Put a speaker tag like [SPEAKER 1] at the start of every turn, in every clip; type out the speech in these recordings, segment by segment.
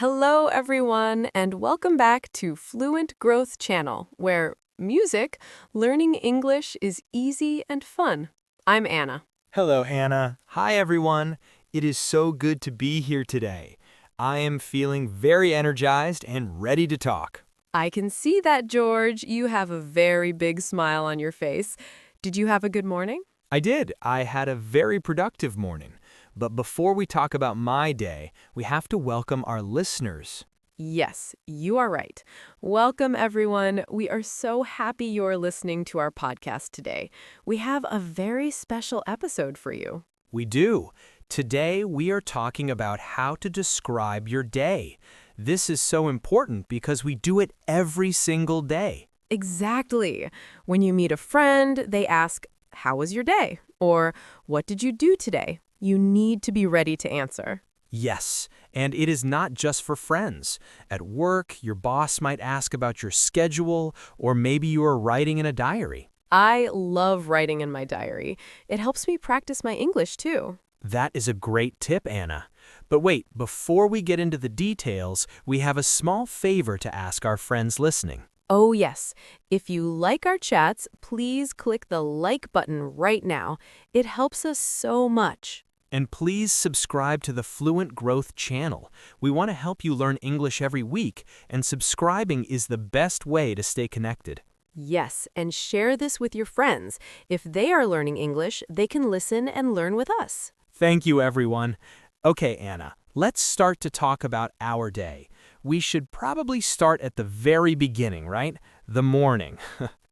[SPEAKER 1] Hello, everyone, and welcome back to Fluent Growth channel, where music, learning English is easy and fun. I'm Anna.
[SPEAKER 2] Hello, Anna. Hi, everyone. It is so good to be here today. I am feeling very energized and ready to talk.
[SPEAKER 1] I can see that, George. You have a very big smile on your face. Did you have a good morning?
[SPEAKER 2] I did. I had a very productive morning. But before we talk about my day, we have to welcome our listeners.
[SPEAKER 1] Yes, you are right. Welcome, everyone. We are so happy you're listening to our podcast today. We have a very special episode for you.
[SPEAKER 2] We do. Today, we are talking about how to describe your day. This is so important because we do it every single day.
[SPEAKER 1] Exactly. When you meet a friend, they ask, "How was your day?" Or, "What did you do today?" You need to be ready to answer.
[SPEAKER 2] Yes, and it is not just for friends. At work, your boss might ask about your schedule, or maybe you are writing in a diary.
[SPEAKER 1] I love writing in my diary. It helps me practice my English, too.
[SPEAKER 2] That is a great tip, Anna. But wait, before we get into the details, we have a small favor to ask our friends listening.
[SPEAKER 1] Oh, yes. If you like our chats, please click the like button right now. It helps us so much.
[SPEAKER 2] And please subscribe to the Fluent Growth channel. We want to help you learn English every week, and subscribing is the best way to stay connected.
[SPEAKER 1] Yes, and share this with your friends. If they are learning English, they can listen and learn with us.
[SPEAKER 2] Thank you, everyone. Okay, Anna, let's start to talk about our day. We should probably start at the very beginning, right? The morning.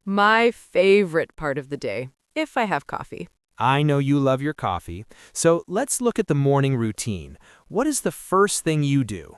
[SPEAKER 1] My favorite part of the day, if I have coffee.
[SPEAKER 2] I know you love your coffee, so let's look at the morning routine. What is the first thing you do?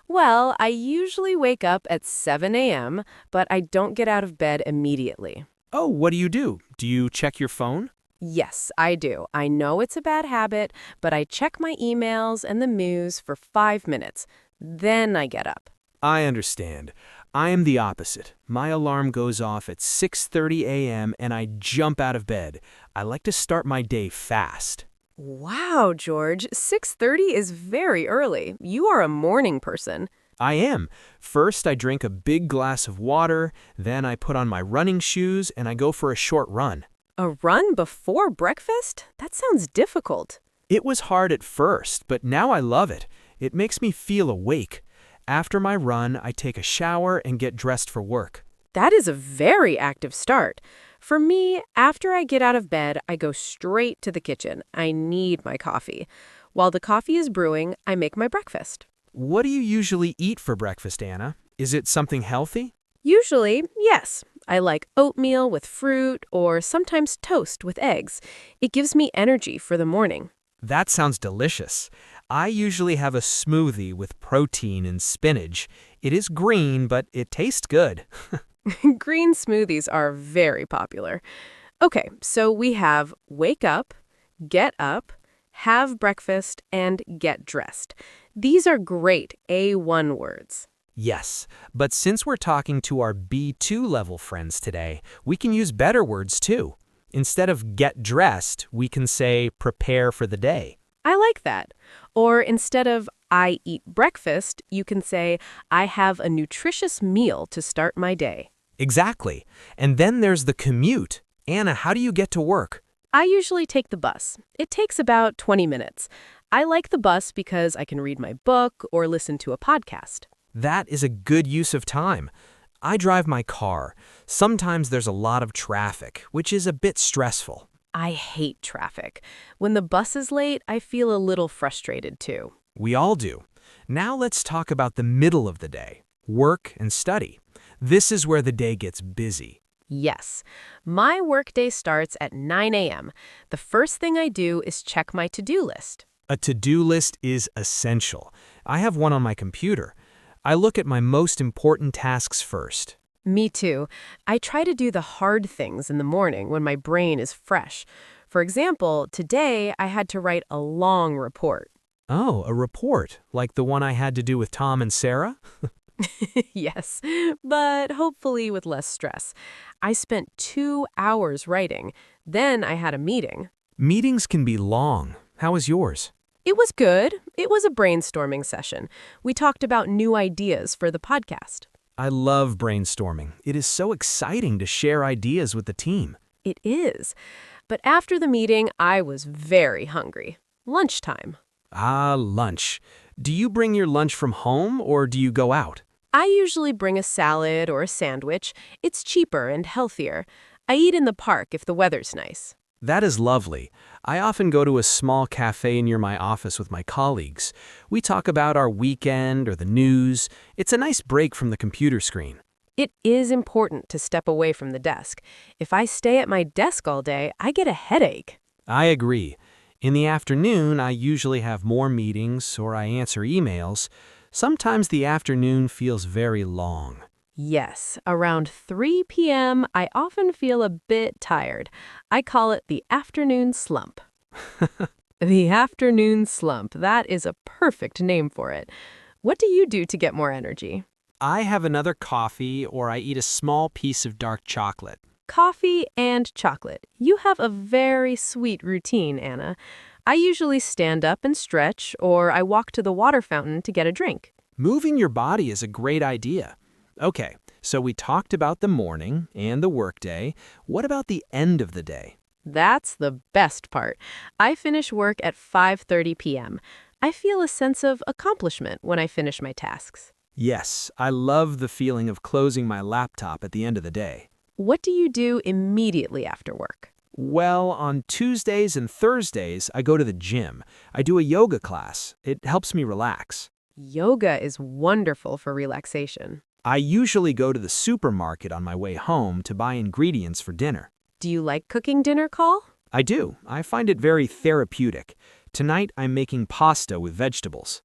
[SPEAKER 1] Well, I usually wake up at 7 a.m., but I don't get out of bed immediately.
[SPEAKER 2] Oh, what do you do? Do you check your phone?
[SPEAKER 1] Yes, I do. I know it's a bad habit, but I check my emails and the news for 5 minutes. Then I get up.
[SPEAKER 2] I understand. I am the opposite. My alarm goes off at 6:30 a.m. and I jump out of bed. I like to start my day fast.
[SPEAKER 1] Wow, George, 6:30 is very early. You are a morning person.
[SPEAKER 2] I am. First, I drink a big glass of water, then I put on my running shoes and I go for a short run.
[SPEAKER 1] A run before breakfast? That sounds difficult.
[SPEAKER 2] It was hard at first, but now I love it. It makes me feel awake. After my run, I take a shower and get dressed for work.
[SPEAKER 1] That is a very active start. For me, after I get out of bed, I go straight to the kitchen. I need my coffee. While the coffee is brewing, I make my breakfast.
[SPEAKER 2] What do you usually eat for breakfast, Anna? Is it something healthy?
[SPEAKER 1] Usually, yes. I like oatmeal with fruit or sometimes toast with eggs. It gives me energy for the morning.
[SPEAKER 2] That sounds delicious. I usually have a smoothie with protein and spinach. It is green, but it tastes good.
[SPEAKER 1] Green smoothies are very popular. Okay, so we have wake up, get up, have breakfast, and get dressed. These are great A1 words.
[SPEAKER 2] Yes, but since we're talking to our B2 level friends today, we can use better words too. Instead of get dressed, we can say prepare for the day.
[SPEAKER 1] I like that. Or instead of I eat breakfast, you can say I have a nutritious meal to start my day.
[SPEAKER 2] Exactly. And then there's the commute. Anna, how do you get to work?
[SPEAKER 1] I usually take the bus. It takes about 20 minutes. I like the bus because I can read my book or listen to a podcast.
[SPEAKER 2] That is a good use of time. I drive my car. Sometimes there's a lot of traffic, which is a bit stressful.
[SPEAKER 1] I hate traffic. When the bus is late, I feel a little frustrated too.
[SPEAKER 2] We all do. Now let's talk about the middle of the day, work and study. This is where the day gets busy.
[SPEAKER 1] Yes. My workday starts at 9 a.m. The first thing I do is check my to-do list.
[SPEAKER 2] A to-do list is essential. I have one on my computer. I look at my most important tasks first.
[SPEAKER 1] Me too. I try to do the hard things in the morning when my brain is fresh. For example, today I had to write a long report.
[SPEAKER 2] Oh, a report, like the one I had to do with Tom and Sarah?
[SPEAKER 1] Yes, but hopefully with less stress. I spent 2 hours writing. Then I had a meeting.
[SPEAKER 2] Meetings can be long. How is yours?
[SPEAKER 1] It was good. It was a brainstorming session. We talked about new ideas for the podcast.
[SPEAKER 2] I love brainstorming. It is so exciting to share ideas with the team.
[SPEAKER 1] It is. But after the meeting, I was very hungry. Lunchtime.
[SPEAKER 2] Ah, lunch. Do you bring your lunch from home or do you go out?
[SPEAKER 1] I usually bring a salad or a sandwich. It's cheaper and healthier. I eat in the park if the weather's nice.
[SPEAKER 2] That is lovely. I often go to a small cafe near my office with my colleagues. We talk about our weekend or the news. It's a nice break from the computer screen.
[SPEAKER 1] It is important to step away from the desk. If I stay at my desk all day, I get a headache.
[SPEAKER 2] I agree. In the afternoon, I usually have more meetings or I answer emails. Sometimes the afternoon feels very long.
[SPEAKER 1] Yes, around 3 p.m., I often feel a bit tired. I call it the afternoon slump. The afternoon slump, that is a perfect name for it. What do you do to get more energy?
[SPEAKER 2] I have another coffee or I eat a small piece of dark chocolate.
[SPEAKER 1] Coffee and chocolate. You have a very sweet routine, Anna. I usually stand up and stretch, or I walk to the water fountain to get a drink.
[SPEAKER 2] Moving your body is a great idea. Okay, so we talked about the morning and the workday. What about the end of the day?
[SPEAKER 1] That's the best part. I finish work at 5:30 p.m. I feel a sense of accomplishment when I finish my tasks.
[SPEAKER 2] Yes, I love the feeling of closing my laptop at the end of the day.
[SPEAKER 1] What do you do immediately after work?
[SPEAKER 2] Well, on Tuesdays and Thursdays, I go to the gym. I do a yoga class. It helps me relax.
[SPEAKER 1] Yoga is wonderful for relaxation.
[SPEAKER 2] I usually go to the supermarket on my way home to buy ingredients for dinner.
[SPEAKER 1] Do you like cooking dinner, Call?
[SPEAKER 2] I do. I find it very therapeutic. Tonight, I'm making pasta with vegetables.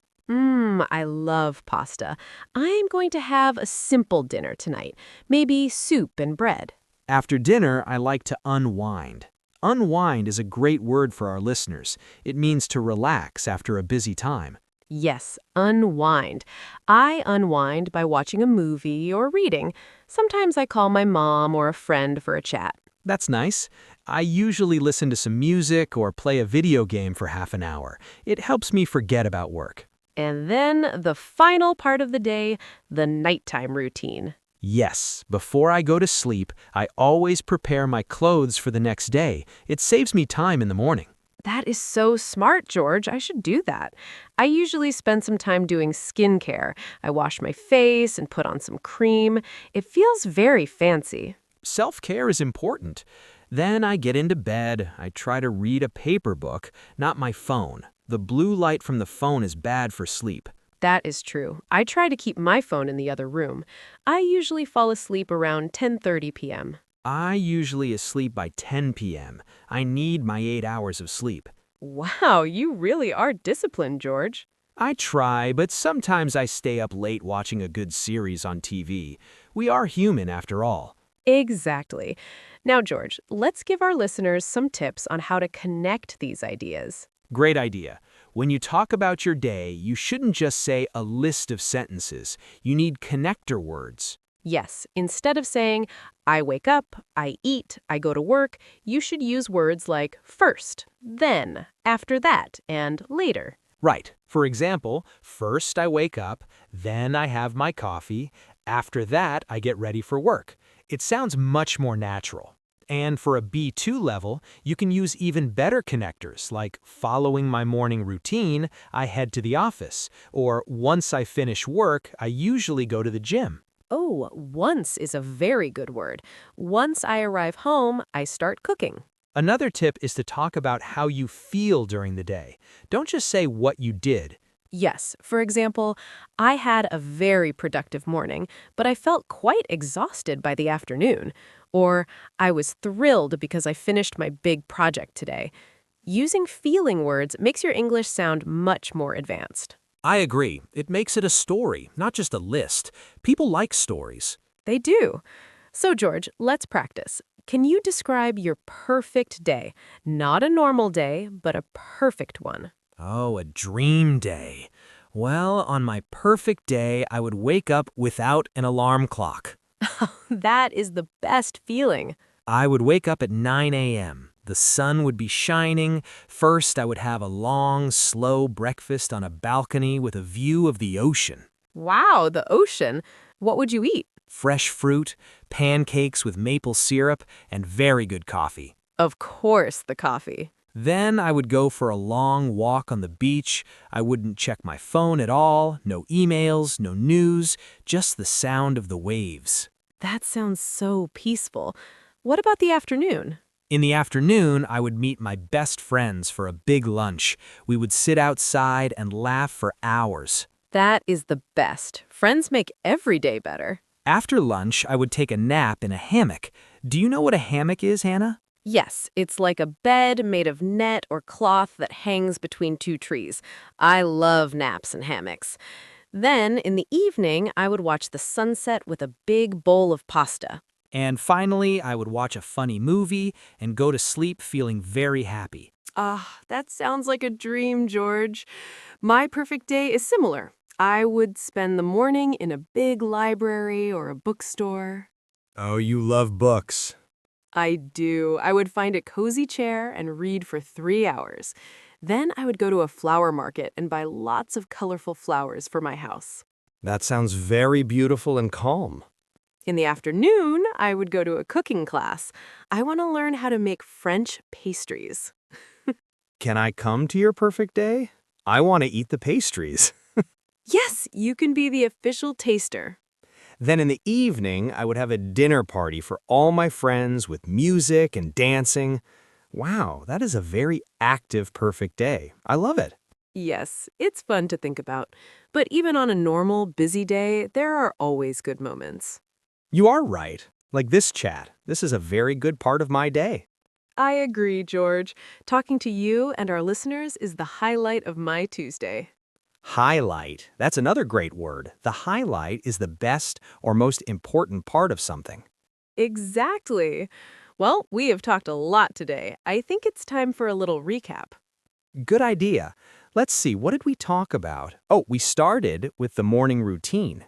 [SPEAKER 1] I love pasta. I'm going to have a simple dinner tonight. Maybe soup and bread.
[SPEAKER 2] After dinner, I like to unwind. Unwind is a great word for our listeners. It means to relax after a busy time.
[SPEAKER 1] Yes, unwind. I unwind by watching a movie or reading. Sometimes I call my mom or a friend for a chat.
[SPEAKER 2] That's nice. I usually listen to some music or play a video game for half an hour. It helps me forget about work.
[SPEAKER 1] And then the final part of the day, the nighttime routine.
[SPEAKER 2] Yes, before I go to sleep, I always prepare my clothes for the next day. It saves me time in the morning.
[SPEAKER 1] That is so smart, George. I should do that. I usually spend some time doing skincare. I wash my face and put on some cream. It feels very fancy.
[SPEAKER 2] Self-care is important. Then I get into bed. I try to read a paper book, not my phone. The blue light from the phone is bad for sleep.
[SPEAKER 1] That is true. I try to keep my phone in the other room. I usually fall asleep around 10:30 p.m.
[SPEAKER 2] I usually asleep by 10 p.m. I need my 8 hours of sleep.
[SPEAKER 1] Wow, you really are disciplined, George.
[SPEAKER 2] I try, but sometimes I stay up late watching a good series on TV. We are human after all.
[SPEAKER 1] Exactly. Now, George, let's give our listeners some tips on how to connect these ideas.
[SPEAKER 2] Great idea. When you talk about your day, you shouldn't just say a list of sentences. You need connector words.
[SPEAKER 1] Yes, instead of saying, I wake up, I eat, I go to work, you should use words like first, then, after that, and later.
[SPEAKER 2] Right. For example, first I wake up, then I have my coffee, after that I get ready for work. It sounds much more natural. And for a B2 level, you can use even better connectors like following my morning routine, I head to the office, or once I finish work, I usually go to the gym.
[SPEAKER 1] Oh, once is a very good word. Once I arrive home, I start cooking.
[SPEAKER 2] Another tip is to talk about how you feel during the day. Don't just say what you did.
[SPEAKER 1] Yes, for example, I had a very productive morning, but I felt quite exhausted by the afternoon. Or, I was thrilled because I finished my big project today. Using feeling words makes your English sound much more advanced.
[SPEAKER 2] I agree. It makes it a story, not just a list. People like stories.
[SPEAKER 1] They do. So, George, let's practice. Can you describe your perfect day? Not a normal day, but a perfect one.
[SPEAKER 2] Oh, a dream day. Well, on my perfect day, I would wake up without an alarm clock.
[SPEAKER 1] That is the best feeling.
[SPEAKER 2] I would wake up at 9 a.m. The sun would be shining. First, I would have a long, slow breakfast on a balcony with a view of the ocean.
[SPEAKER 1] Wow, the ocean. What would you eat?
[SPEAKER 2] Fresh fruit, pancakes with maple syrup, and very good coffee.
[SPEAKER 1] Of course, the coffee.
[SPEAKER 2] Then I would go for a long walk on the beach. I wouldn't check my phone at all, no emails, no news, just the sound of the waves.
[SPEAKER 1] That sounds so peaceful. What about the afternoon?
[SPEAKER 2] In the afternoon, I would meet my best friends for a big lunch. We would sit outside and laugh for hours.
[SPEAKER 1] That is the best. Friends make every day better.
[SPEAKER 2] After lunch, I would take a nap in a hammock. Do you know what a hammock is, Hannah?
[SPEAKER 1] Yes, it's like a bed made of net or cloth that hangs between two trees. I love naps and hammocks. Then, in the evening, I would watch the sunset with a big bowl of pasta.
[SPEAKER 2] And finally, I would watch a funny movie and go to sleep feeling very happy.
[SPEAKER 1] Ah, that sounds like a dream, George. My perfect day is similar. I would spend the morning in a big library or a bookstore.
[SPEAKER 2] Oh, you love books.
[SPEAKER 1] I do. I would find a cozy chair and read for 3 hours. Then I would go to a flower market and buy lots of colorful flowers for my house.
[SPEAKER 3] That sounds very beautiful and calm.
[SPEAKER 1] In the afternoon, I would go to a cooking class. I want to learn how to make French pastries.
[SPEAKER 3] Can I come to your perfect day? I want to eat the pastries.
[SPEAKER 1] Yes, you can be the official taster.
[SPEAKER 3] Then in the evening, I would have a dinner party for all my friends with music and dancing. Wow, that is a very active perfect day. I love it.
[SPEAKER 1] Yes, it's fun to think about. But even on a normal, busy day, there are always good moments.
[SPEAKER 3] You are right. Like this chat, this is a very good part of my day.
[SPEAKER 1] I agree, George. Talking to you and our listeners is the highlight of my Tuesday.
[SPEAKER 3] Highlight. That's another great word. The highlight is the best or most important part of something.
[SPEAKER 1] Exactly. Well, we have talked a lot today. I think it's time for a little recap.
[SPEAKER 3] Good idea. Let's see, what did we talk about? Oh, we started with the morning routine.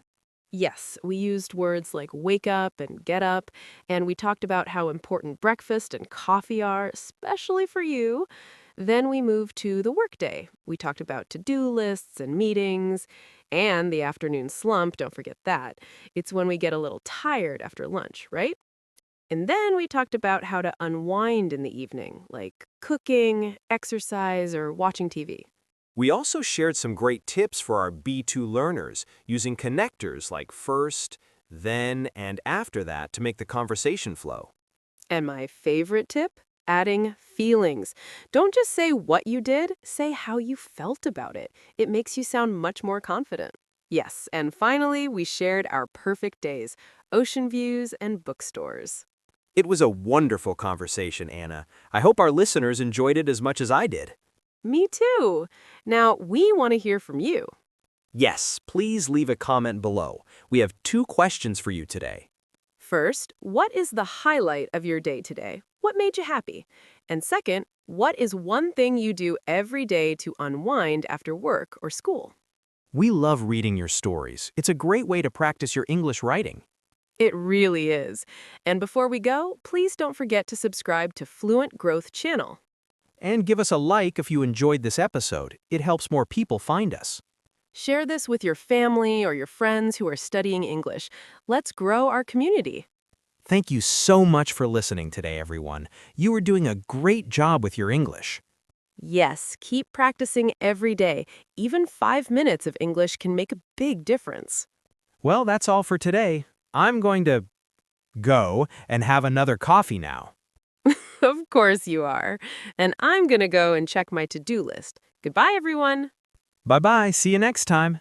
[SPEAKER 1] Yes, we used words like wake up and get up, and we talked about how important breakfast and coffee are, especially for you. Then we moved to the workday. We talked about to-do lists and meetings, and the afternoon slump, don't forget that. It's when we get a little tired after lunch, right? And then we talked about how to unwind in the evening, like cooking, exercise, or watching TV.
[SPEAKER 3] We also shared some great tips for our B2 learners using connectors like first, then, and after that to make the conversation flow.
[SPEAKER 1] And my favorite tip? Adding feelings. Don't just say what you did, say how you felt about it. It makes you sound much more confident. Yes, and finally, we shared our perfect days, ocean views and bookstores.
[SPEAKER 3] It was a wonderful conversation, Anna. I hope our listeners enjoyed it as much as I did.
[SPEAKER 1] Me too. Now, we want to hear from you.
[SPEAKER 3] Yes, please leave a comment below. We have 2 questions for you today.
[SPEAKER 1] First, what is the highlight of your day today? What made you happy? And second, what is one thing you do every day to unwind after work or school?
[SPEAKER 3] We love reading your stories. It's a great way to practice your English writing.
[SPEAKER 1] It really is. And before we go, please don't forget to subscribe to Fluent Growth channel.
[SPEAKER 3] And give us a like if you enjoyed this episode. It helps more people find us.
[SPEAKER 1] Share this with your family or your friends who are studying English. Let's grow our community.
[SPEAKER 3] Thank you so much for listening today, everyone. You are doing a great job with your English.
[SPEAKER 1] Yes, keep practicing every day. Even 5 minutes of English can make a big difference.
[SPEAKER 3] Well, that's all for today. I'm going to go and have another coffee now.
[SPEAKER 1] Of course you are. And I'm going to go and check my to-do list. Goodbye, everyone.
[SPEAKER 3] Bye-bye. See you next time.